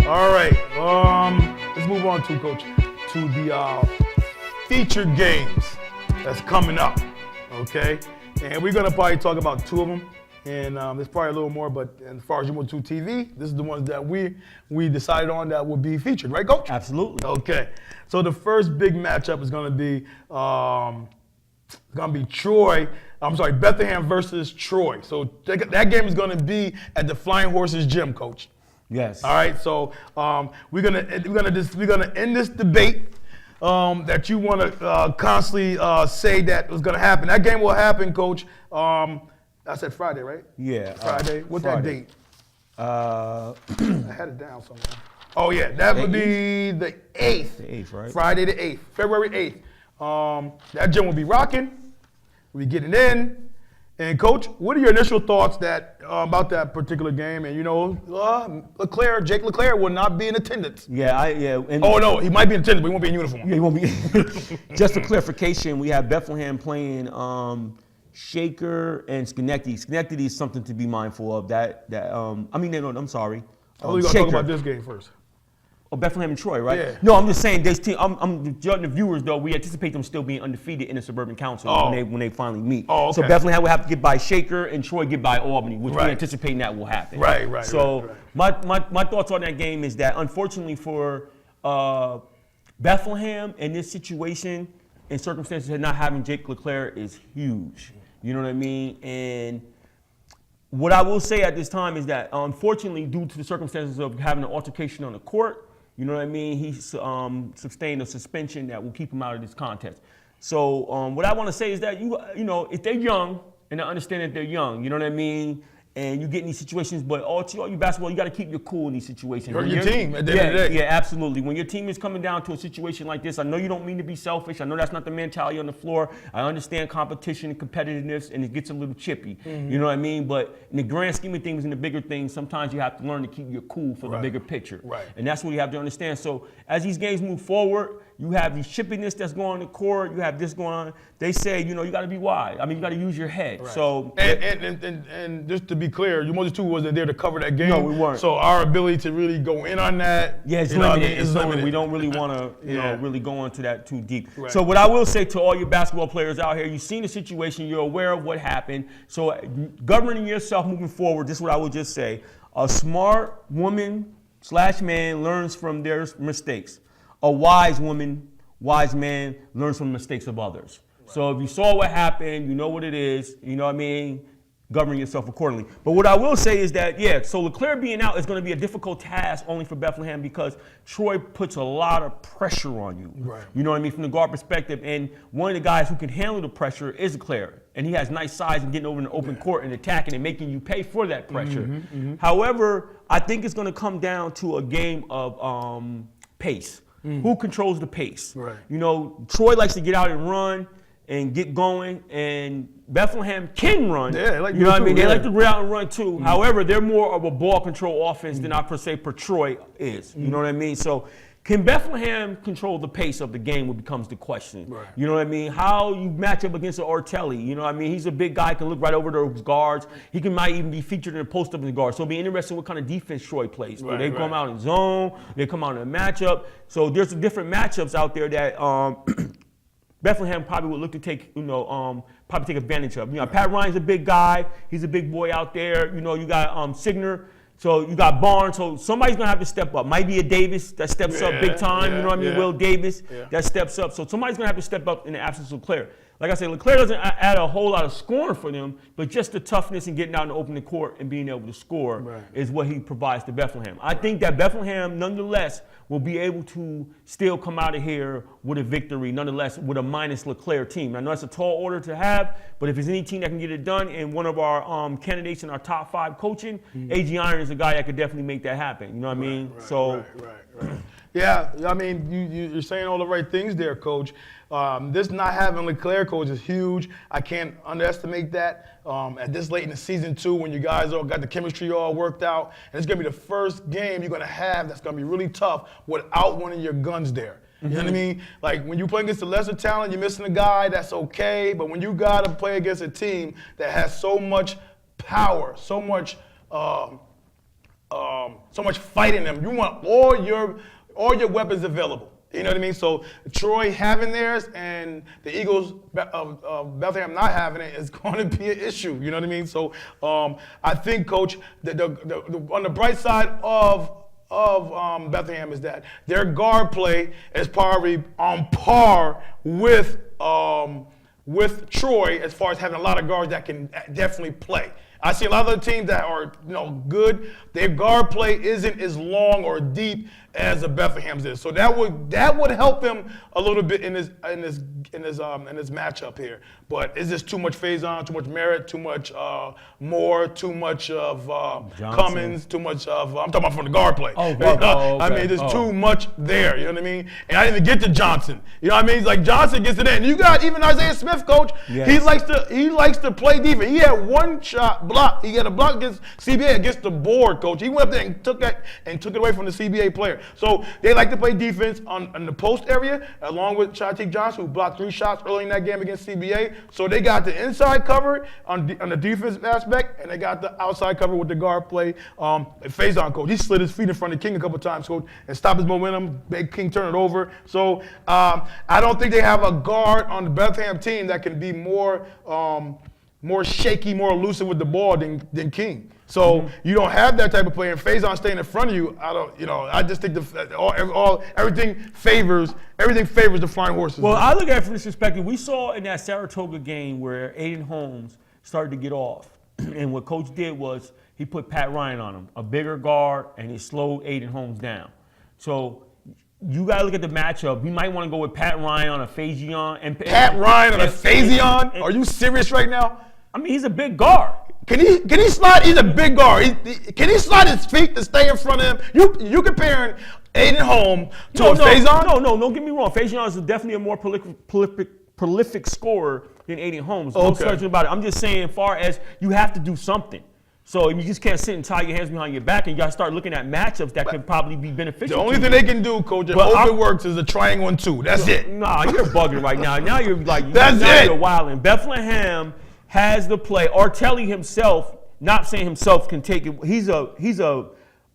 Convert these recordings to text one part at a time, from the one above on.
All right. Let's move on to, Coach, to the featured games that's coming up. Okay, and we're gonna probably talk about two of them, and there's probably a little more. But as far as you want to TV, this is the ones that we decided on that would be featured, right, Coach? Absolutely. Okay. So the first big matchup is gonna be Bethlehem versus Troy. So that game is gonna be at the Flying Horses Gym, Coach. Yes. All right. So we're gonna end this debate that you want to constantly say that was gonna happen. That game will happen, Coach. I said Friday, right? Yeah. Friday. What's Friday. that date? I had it down somewhere. Oh yeah, that would be the 8th. The 8th, right? Friday the 8th, February 8th. That gym will be rocking. We'll be getting in. And Coach, what are your initial thoughts about that particular game? And Jake Leclerc will not be in attendance. No, he might be in attendance, but he won't be in uniform. Yeah, he won't be. Just for clarification, we have Bethlehem playing Shaker and Schenectady. Schenectady is something to be mindful of. I'm sorry. We're gonna talk about this game first. Oh, Bethlehem and Troy, right? Yeah. No, I'm just saying, I'm judging the viewers, though. We anticipate them still being undefeated in the Suburban Council when they finally meet. Oh, okay. So Bethlehem will have to get by Shaker and Troy get by Albany, which Right. we're anticipating that will happen. Right. So my thoughts on that game is that, unfortunately for Bethlehem in this situation and circumstances of not having Jake Leclerc is huge. You know what I mean? And what I will say at this time is that, unfortunately, due to the circumstances of having an altercation on the court, you know what I mean? He's sustained a suspension that will keep him out of this contest. So what I want to say is that, if they're young, and I understand that they're young, you know what I mean? And you get in these situations, but all you basketball, you got to keep your cool in these situations. You're your team at the end of the day. Yeah, absolutely. When your team is coming down to a situation like this, I know you don't mean to be selfish. I know that's not the mentality on the floor. I understand competition and competitiveness, and it gets a little chippy. Mm-hmm. You know what I mean? But in the grand scheme of things and the bigger things, sometimes you have to learn to keep your cool for the bigger picture. Right. And that's what you have to understand. So as these games move forward, you have the chippiness that's going on the court. You have this going on. They say, you got to be wise. I mean, you got to use your head. Right. So and just to be clear, you Moses 2 wasn't there to cover that game. No, we weren't. So our ability to really go in on that, it's limited. It's limited. We don't really want to, really go into that too deep. Right. So what I will say to all your basketball players out here, you've seen the situation. You're aware of what happened. So governing yourself moving forward, this is what I would just say: a smart woman/man learns from their mistakes. A wise woman, wise man learns from the mistakes of others. Right. So if you saw what happened, you know what it is, you know what I mean? Govern yourself accordingly. But what I will say is that, so Leclerc being out is going to be a difficult task only for Bethlehem because Troy puts a lot of pressure on you. Right. You know what I mean? From the guard perspective. And one of the guys who can handle the pressure is Leclerc. And he has nice size and getting over in the open court and attacking and making you pay for that pressure. Mm-hmm, mm-hmm. However, I think it's going to come down to a game of pace. Who controls the pace? Right. Troy likes to get out and run and get going, and Bethlehem can run. Yeah, they like you know what I mean? Yeah. They like to get out and run too. Mm-hmm. However, they're more of a ball control offense than I per se per Troy is. You know what I mean? So can Bethlehem control the pace of the game becomes the question. Right. You know what I mean? How you match up against an Ortelli. You know what I mean? He's a big guy, can look right over those guards. He might even be featured in a post-up in the guard. So it'll be interesting what kind of defense Troy plays. Right, they come out in zone, they come out in a matchup. So there's different matchups out there that Bethlehem probably would look to take, probably take advantage of. Pat Ryan's a big guy. He's a big boy out there. You got Signer. So you got Barnes. So somebody's going to have to step up. Might be a Davis that steps up big time. You know what I mean? Will Davis that steps up. So somebody's going to have to step up in the absence of Leclerc. Like I said, Leclerc doesn't add a whole lot of scoring for them, but just the toughness and getting out in the open court and being able to score is what he provides to Bethlehem. I think that Bethlehem, nonetheless, will be able to still come out of here with a victory, nonetheless, with a minus Leclerc team. I know that's a tall order to have, but if there's any team that can get it done, and one of our candidates in our top 5 coaching, A.G. Iron is a guy that could definitely make that happen. You know what I mean? Right. Yeah, I mean, you're saying all the right things there, Coach. This not having Leclerc, Coach, is huge. I can't underestimate that. At this late in the season, too, when you guys all got the chemistry all worked out, and it's going to be the first game you're going to have that's going to be really tough without one of your guns there. You know what I mean? Like, when you play against a lesser talent, you're missing a guy, that's okay. But when you got to play against a team that has so much power, so much so much fight in them. You want all your weapons available. You know what I mean? So Troy having theirs and the Eagles of Bethlehem not having it is going to be an issue. You know what I mean? So I think, Coach, that on the bright side of Bethlehem is that their guard play is probably on par with Troy as far as having a lot of guards that can definitely play. I see a lot of other teams that are good. Their guard play isn't as long or deep as the Bethlehem's is. So that would help them a little bit in this matchup here. But it's just too much Faison, too much Merritt, too much Moore, too much of Cummins, too much of I'm talking about from the guard play. Okay. I mean, there's too much there. You know what I mean? And I didn't even get to Johnson. You know what I mean? It's like Johnson gets it in. You got even Isaiah Smith, Coach. Yes. He likes to play defense. He had one shot block. He had a block against CBA against the board, Coach. He went up there and took it away from the CBA player. So they like to play defense on the post area, along with Shatik Johnson, who blocked 3 shots early in that game against CBA. So they got the inside cover on the defensive aspect, and they got the outside cover with the guard play. Faison, Coach, he slid his feet in front of King a couple times, Coach, and stopped his momentum, made King turn it over. So I don't think they have a guard on the Bethlehem team that can be more shaky, more elusive with the ball than King. So you don't have that type of player. And Faison staying in front of you, I just think everything favors the flying horses. Well, I look at it from this perspective. We saw in that Saratoga game where Aiden Holmes started to get off. And what Coach did was he put Pat Ryan on him, a bigger guard, and he slowed Aiden Holmes down. So you got to look at the matchup. You might want to go with Pat Ryan on a Faison. Pat Ryan on a Faison? Are you serious right now? I mean, he's a big guard. Can he slide? He's a big guard. Can he slide his feet to stay in front of him? You comparing Aiden Holmes to Faison? No, don't get me wrong. Faison is definitely a more prolific scorer than Aiden Holmes. No question about it. I'm just saying, as far as you have to do something. So you just can't sit and tie your hands behind your back, and you got to start looking at matchups that could probably be beneficial. The only thing they can do, Coach, if it works, is a triangle and 2. That's it. Nah, you're bugging right now. Now you're like, you're wilding. Bethlehem has the play. Artelli himself, not saying himself can take it. He's a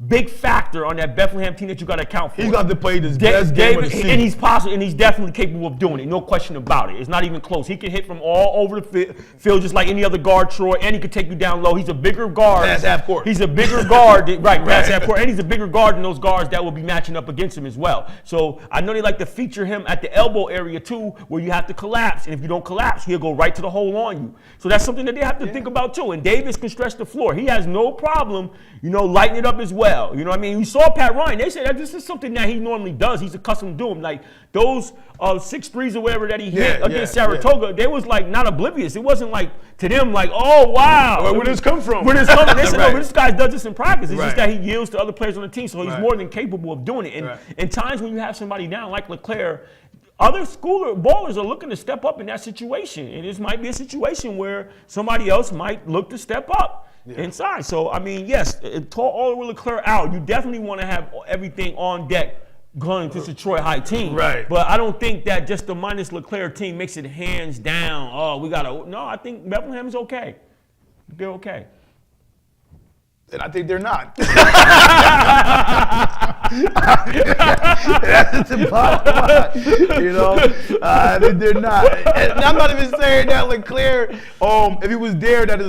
big factor on that Bethlehem team that you got to account for. He's got to play his best game of the season. And he's possible, and he's definitely capable of doing it. No question about it. It's not even close. He can hit from all over the field just like any other guard, Troy, and he can take you down low. He's a bigger guard. Pass half court. He's a bigger guard. Pass half court. And he's a bigger guard than those guards that will be matching up against him as well. So I know they like to feature him at the elbow area too, where you have to collapse. And if you don't collapse, he'll go right to the hole on you. So that's something that they have to think about too. And Davis can stretch the floor. He has no problem, lighting it up as well. You know what I mean? We saw Pat Ryan. They said that this is something that he normally does. He's accustomed to doing. Like those 6 threes or whatever that he hit against Saratoga, they was like not oblivious. It wasn't like to them like, oh wow. Where did this come from? Where did this come from? They said, no, this guy does this in practice. It's just that he yields to other players on the team, so he's more than capable of doing it. And in times when you have somebody down like LeClaire, other schooler ballers are looking to step up in that situation. And this might be a situation where somebody else might look to step up. Inside. So, I mean, yes, all the way LeClaire out, you definitely want to have everything on deck going to the Troy High team. Right. But I don't think that just the minus LeClaire team makes it hands down. Oh, we got to. No, I think Bethlehem's okay. They're okay. And I think they're not. That's the bottom line. I think they're not. And I'm not even saying that LeClaire, if he was there, that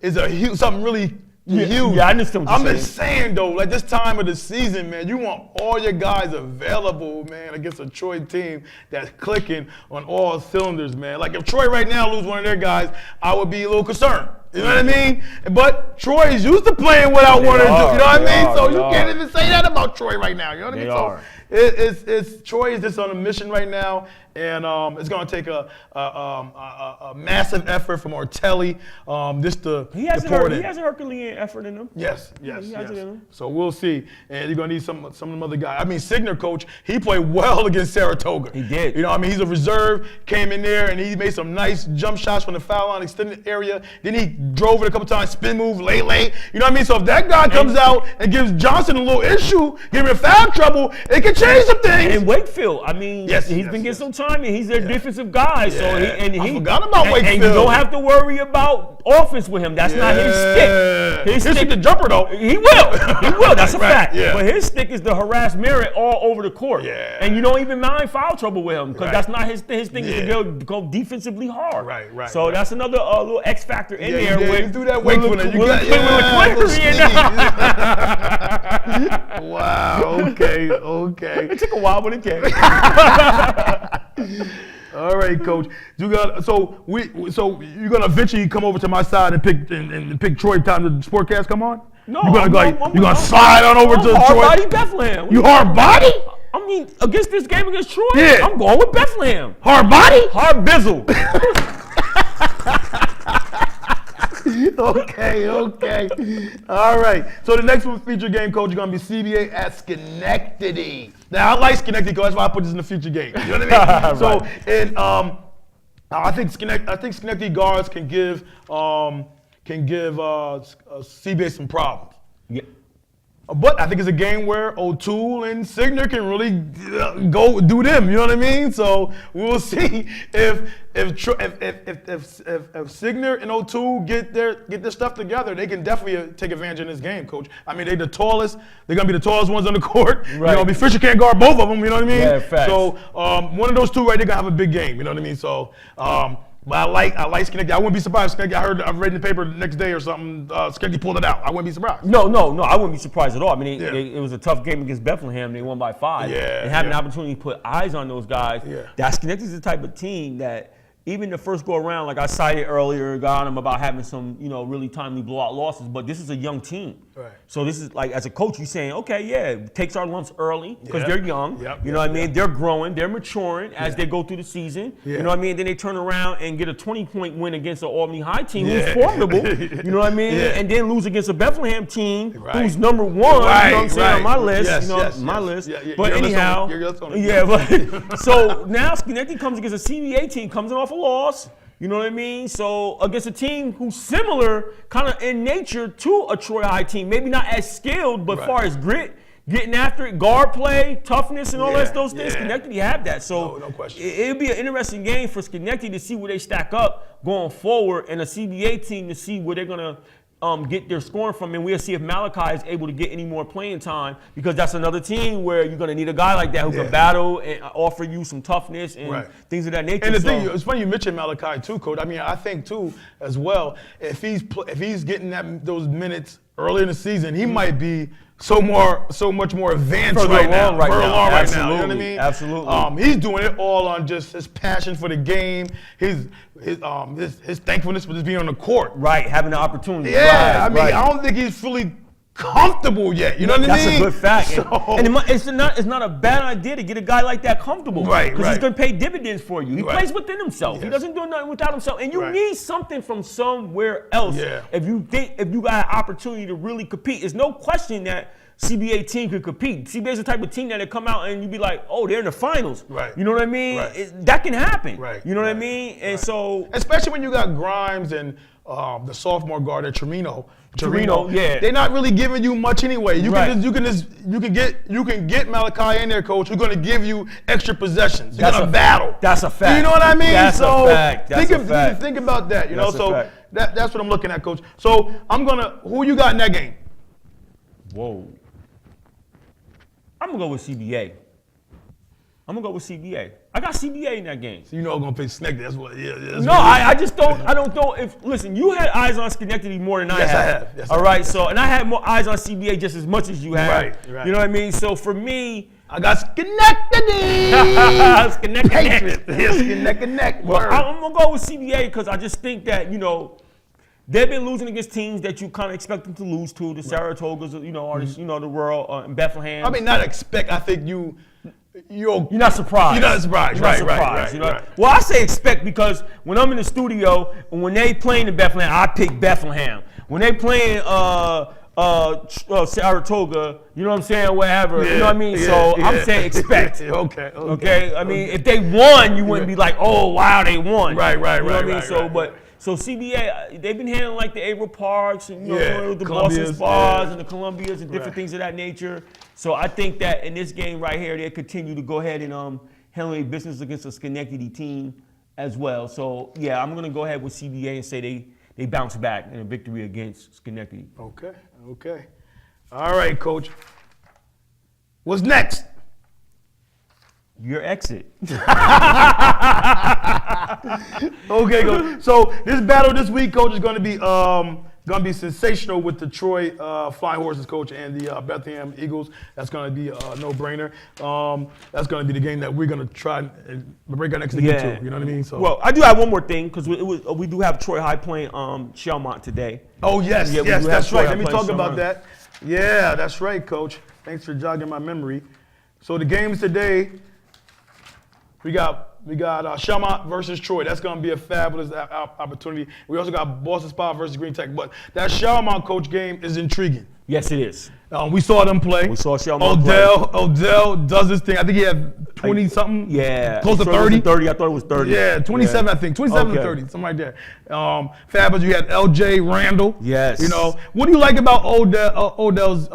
is a huge, something really huge. Yeah, I understand what you're saying. I'm just saying, though, like this time of the season, man, you want all your guys available, man, against a Troy team that's clicking on all cylinders, man. Like if Troy right now lose one of their guys, I would be a little concerned. You know what I mean? But Troy is used to playing without one of them. You know what I mean? So you can't even say that about Troy right now. You know what I mean? So it's Troy is just on a mission right now, and it's going to take a massive effort from Artelli just to He has a Herculean effort in him. Yes. He has it in him. So we'll see. And you're going to need some of them other guys. I mean, Signer, Coach, he played well against Saratoga. He did. You know what I mean? He's a reserve, came in there, and he made some nice jump shots from the foul line, extended area. Then he drove it a couple times, spin move, lay. You know what I mean? So if that guy comes out and gives Johnson a little issue, give him foul trouble, it can change some things. And Wakefield, I mean, he's been getting some lineman. He's their defensive guy. So I forgot about Wakefield. And you don't have to worry about offense with him. That's not his stick. His stick the jumper though. He will. That's a fact. Yeah. But his stick is to harass Merritt all over the court. Yeah. And you don't even mind foul trouble with him because that's not his thing. His thing is to go defensively hard. Right. So that's another little X factor in there. You do that Wakefield. Wow. Okay. It took a while, but it came. All right, Coach. You're gonna eventually come over to my side and pick Troy time the sportcast come on? No, you're gonna slide on over to Troy. Hard body Bethlehem. You hard body? I mean, against this game against Troy, Yeah. I'm going with Bethlehem. Hard body? Hard bizzle. Okay. All right. So the next one feature game, Coach, is going to be CBA at Schenectady. Now, I like Schenectady, Coach. That's why I put this in the feature game. You know what I mean? So, and I think Schenectady guards can give CBA some problems. Yeah. But I think it's a game where O'Toole and Signer can really go do them. You know what I mean? So we'll see if Signer and O'Toole get their stuff together. They can definitely take advantage in this game, Coach. I mean, they're the tallest. They're gonna be the tallest ones on the court. Right. You know, Fisher can't guard both of them. You know what I mean? Yeah, facts. So one of those two, right? They're gonna have a big game. You know what I mean? So. But I like Schenectady. I wouldn't be surprised. Schenectady, I read in the paper the next day or something. Schenectady pulled it out. I wouldn't be surprised. No, I wouldn't be surprised at all. I mean, it was a tough game against Bethlehem. They won by 5. Yeah, and having an opportunity to put eyes on those guys. Yeah. That Schenectady's the type of team that even the first go around, like I cited earlier, got on them about having some, really timely blowout losses. But this is a young team. Right. So this is like, as a coach, you're saying, okay, it takes our lumps early because they're young. You know what I mean? They're growing, they're maturing as they go through the season. You know what I mean? Then they turn around and get a 20-point win against an Albany High team who's formidable. You know what I mean? And then lose against a Bethlehem team who's number 1. You know what I'm saying, on my list. List. But anyhow, so now Schenectady comes against a CBA team, comes off a loss. You know what I mean? So against a team who's similar kind of in nature to a Troy High team, maybe not as skilled, but as far as grit, getting after it, guard play, toughness, and all those things, Schenectady have that. So no question. It'll be an interesting game for Schenectady to see where they stack up going forward, and a CBA team to see where they're gonna get their scoring from, and we'll see if Malachi is able to get any more playing time, because that's another team where you're going to need a guy like that who can battle and offer you some toughness and thing of that nature. And the thing, it's funny you mentioned Malachi too, Coach. I mean, I think too as well, if he's getting those minutes early in the season, he might be so much more advanced right now. You know what I mean? Absolutely. He's doing it all on just his passion for the game, his thankfulness for just being on the court. Right, having the opportunity. Yeah, I mean, I don't think he's fully comfortable yet. You know what I mean? That's a good fact. And it's not a bad idea to get a guy like that comfortable. Right. Because he's going to pay dividends for you. He plays within himself. He doesn't do nothing without himself. And you need something from somewhere else if you got an opportunity to really compete. There's no question that CBA team could compete. CBA is the type of team that come out and you be like, oh, they're in the finals. Right. You know what I mean? Right. That can happen. Right. You know what I mean? And so, especially when you got Grimes and the sophomore guard at Torino, they're not really giving you much anyway. You can get Malachi in there, Coach. Who's going to give you extra possessions. You're going to battle. That's a fact. You know what I mean? That's a fact. Think about that. That's what I'm looking at, Coach. So who you got in that game? Whoa. I'm gonna go with CBA. I got CBA in that game. So you know I'm gonna pick Schenectady. That's what. No, I just don't. I don't know if. Listen, you had eyes on Schenectady more than I have. Yes, I have. Yes, all right. So, and I had more eyes on CBA just as much as you have. Right. You know what I mean? So for me, I got Schenectady. Schenectady. Well, I'm gonna go with CBA because I just think that they've been losing against teams that you kind of expect them to lose to. The Saratogas, are the world, in Bethlehem. I mean, not expect. I think you're not surprised. You're not surprised. Right. Well, I say expect because when I'm in the studio and when they playing in Bethlehem, I pick Bethlehem. When they playing Saratoga, you know what I'm saying, whatever. You know what I mean? I'm saying expect. Okay. I mean, if they won, you wouldn't be like, oh wow, they won. Right. You know what I mean? So CBA, they've been handling like the April Parks and the Boston Spas and the Columbias and different things of that nature. So I think that in this game right here, they continue to go ahead and handling business against a Schenectady team as well. So, yeah, I'm going to go ahead with CBA and say they bounce back in a victory against Schenectady. Okay. All right, Coach. What's next? Your exit. Okay, Coach. So this battle this week, Coach, is going to be sensational with the Troy Flying Horses, Coach, and the Bethlehem Eagles. That's going to be a no-brainer. That's going to be the game that we're going to try and break our necks to get to. You know what I mean? So. Well, I do have one more thing because we do have Troy High playing Schalmont today. Oh, yes, Yeah, yes, that's right. Let me talk Schalmont. about that. Yeah, that's right, Coach. Thanks for jogging my memory. So the games today, we got Schalmont versus Troy. That's going to be a fabulous opportunity. We also got Boston Spa versus Green Tech. But that Schalmont, Coach, game is intriguing. Yes, it is. We saw them play. We saw Schalmont play. Odell does his thing. I think he had 20-something. Yeah. Close to 30. 30. I thought it was 30. Yeah, 27, yeah. I think. 27 to 30, something like that. Fabulous. You had LJ Randall. Yes. You know, what do you like about Odell's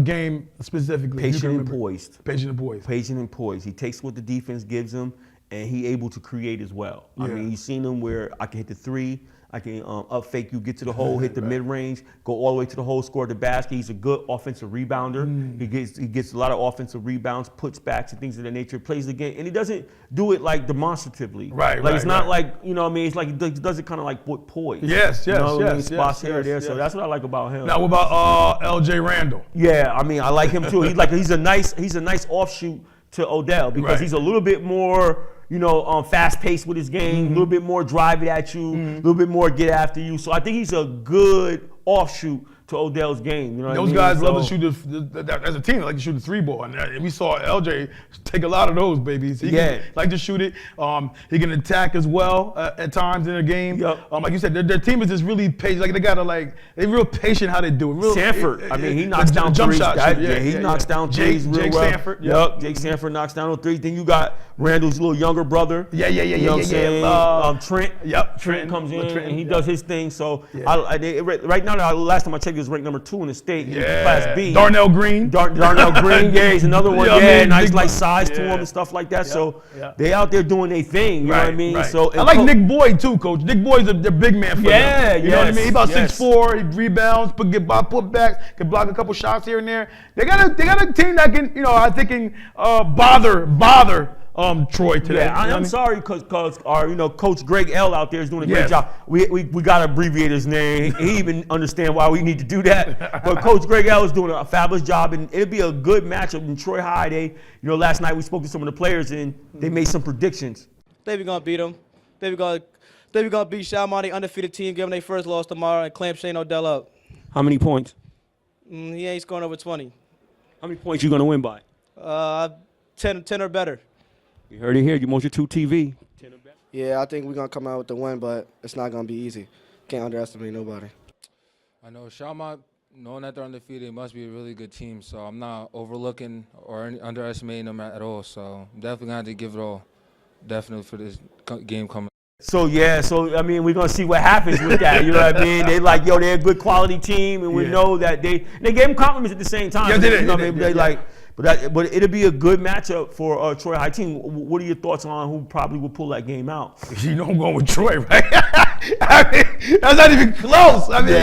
game specifically? Patient and poised. Patient and poised. Patient and poised. He takes what the defense gives him, and he able to create as well. Yeah. I mean, you've seen him where I can hit the three, I can up fake you, get to the hole, hit the mid-range, go all the way to the hole, score the basket. He's a good offensive rebounder. He gets a lot of offensive rebounds, puts backs and things of that nature, plays the game, and he doesn't do it like demonstratively. Like it's not like, you know what I mean, it's like he does it kind of like with poise. Yes. Spots here or there. So that's what I like about him. Now what about LJ Randall? Yeah, I mean, I like him too. He's a nice offshoot to Odell because he's a little bit more, fast-paced with his game, a little bit more drive it at you, a little bit more get after you. So I think he's a good offshoot to Odell's game. You know Those guys love to shoot as a team. They like to shoot the three ball, and we saw LJ take a lot of those babies. He can like to shoot it. He can attack as well at times in a game. Yep. Like you said, their team is just really patient. Like they're real patient how they do it. Sanford, he knocks down jump threes. Shots. He knocks down threes real Jake well. Sanford. Yep. Jake Sanford knocks down those threes. Then you got Randall's little younger brother. Yeah. Trent. Yep. Trent comes in and he does his thing. So right now, last time I checked, he was ranked number 2 in the state, Class B. Darnell Green. Darnell Green, he's another one. Nice like size to him and stuff like that. Yeah, So they out there doing their thing. You know what I mean? Right. So I like Nick Boyd too, Coach. Nick Boyd's the big man for them. You know what I mean? He's about 6'4", he rebounds, put back, can block a couple shots here and there. They got a team that can, I think can bother Troy today. Yeah, I'm sorry because our Coach Greg L out there is doing a great job. We got to abbreviate his name. He even understand why we need to do that. But Coach Greg L is doing a fabulous job, and it'll be a good matchup in Troy High. Last night we spoke to some of the players and they made some predictions. They be gonna beat them. They be gonna beat Schalmont, the undefeated team, give them their first loss tomorrow, and clamp Shane Odell up. How many points? He ain't scoring over 20. How many points you gonna win by? 10 or better. You heard it here. You Motion 2 TV. 10 or better. Yeah, I think we're going to come out with the win, but it's not going to be easy. Can't underestimate nobody. I know Schalmont, knowing that they're undefeated, must be a really good team, so I'm not overlooking or underestimating them at all. So I'm definitely going to have to give it all, definitely, for this game coming. So I mean, we're gonna see what happens with that. You know what I mean? They they're a good quality team, and we know that they gave them compliments at the same time. Yeah, they did. But it'll be a good matchup for a Troy High team. What are your thoughts on who probably will pull that game out? You know I'm going with Troy, right? I mean, that's not even close. I mean,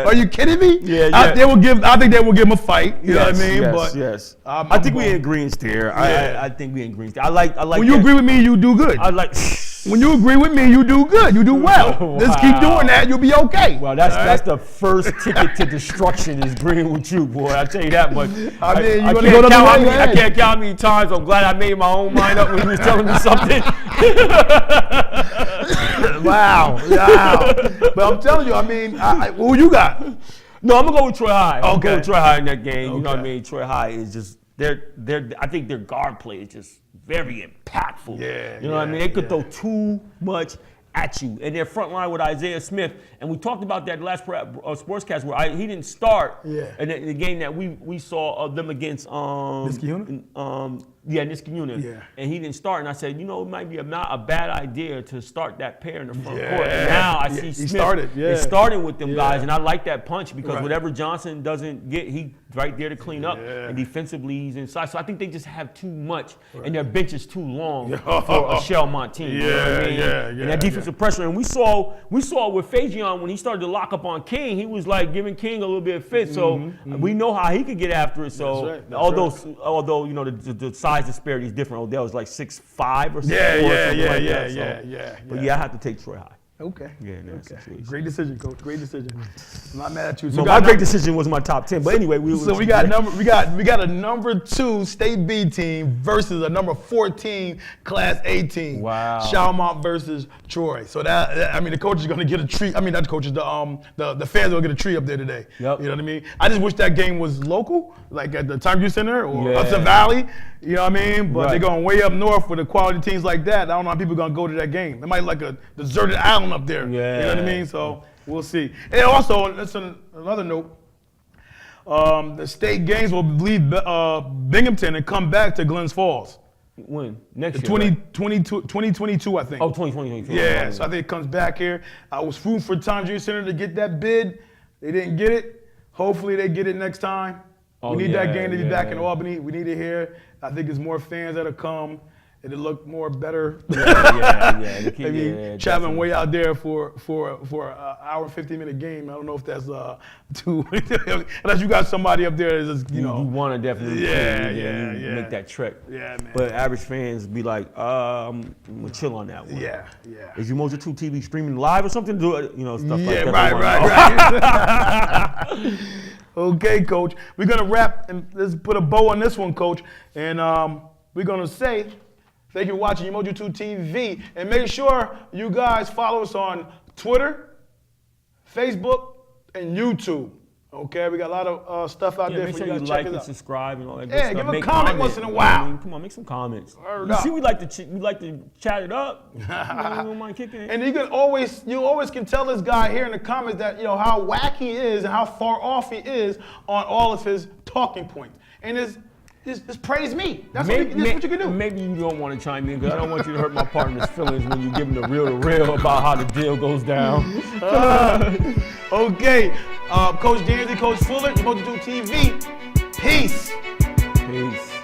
are you kidding me? Yeah. I think they will give him a fight. You know what I mean? Yes. I think we're in agreement there. I think we're in agreement. I like. When you agree with me, you do good. I like. When you agree with me, you do good. You do well. Wow. Just keep doing that. You'll be okay. Well, that's the first ticket to destruction is agreeing with you, boy. I tell you that much. I mean, you want to go to the right I can't count how many times I'm glad I made my own mind up when you was telling me something. Wow. But I'm telling you, I mean, who you got? No, I'm gonna go with Troy High. Okay. I'm going with Troy High in that game. Okay. You know what I mean? Troy High is just I think their guard play is just very impactful. Yeah. You know what I mean? They could throw too much at you. And their front line with Isaiah Smith, and we talked about that last sportscast where he didn't start. Yeah. And the game that we saw them against Niskayuna? Niskayuna. Yeah. And he didn't start. And I said, it might be not a bad idea to start that pair in the front Yeah. court. And now I Yeah, see he Smith started, yeah. is starting with them Yeah. guys, and I like that punch because Right. whatever Johnson doesn't get, he right there to clean up. Yeah. And defensively, he's inside. So I think they just have too much, and their bench is too long for a Schalmont team. You know what I mean? And that defensive pressure. And we saw with Fagion when he started to lock up on King, he was like giving King a little bit of fit. So we know how he could get after it. So That's right. although the size disparity is different. Odell was like 6'5" or 6'4". Yeah. But yeah, I have to take Troy high. Okay. Yeah, in that situation. Great decision, coach. Great decision. I'm not mad at you. So my great decision was my top 10. But anyway, we got a number 2 State B team versus a number 14 Class A team. Wow. Schalmont versus Troy. So the coach is going to get a treat. I mean, not the coaches. The fans will get a treat up there today. Yep. You know what I mean? I just wish that game was local, like at the Times Center or Yeah. Hudson Valley. You know what I mean? But Right. they're going way up north with the quality teams like that. I don't know how people are going to go to that game. They might like a deserted island up there. Yeah. You know what I mean? So we'll see. And also, listen, another note. The state games will leave Binghamton and come back to Glens Falls. When? Next The year, right? 2022, I think. Oh, 2022. Yeah, so I think it comes back here. I was rooting for Times Center to get that bid. They didn't get it. Hopefully they get it next time. Oh, we need yeah, that game to be yeah. back in Albany. We need it here. I think there's more fans that'll come. It'll look more better. Yeah. I mean, traveling way out there for an hour and 15-minute game. I don't know if that's too. Unless you got somebody up there that's just, You want to definitely make that trek. Yeah, man. But average fans be like, I'm gonna chill on that one. Yeah. Is your Mojo 2 TV streaming live or something? Do it, stuff like that. Right. Okay, Coach. We're gonna wrap and let's put a bow on this one, Coach. And we're gonna say thank you for watching Mojo 2 TV, and make sure you guys follow us on Twitter, Facebook, and YouTube. Okay, we got a lot of stuff out there Make for sure you you guys. like Check and us out. subscribe and all that good Yeah, stuff. give a Make comment comments, once in a you know what I while. mean? Come on, make some comments. Word You up. see, we like to chat it up. You don't mind kicking it. And you always can tell this guy here in the comments that how whack he is and how far off he is on all of his talking points. And just praise me. That's what you can do. Maybe you don't want to chime in because I don't want you to hurt my partner's feelings when you give him the real about how the deal goes down. Okay, Coach Danzy, Coach Fuller, Mojo 2 TV. Peace. Peace.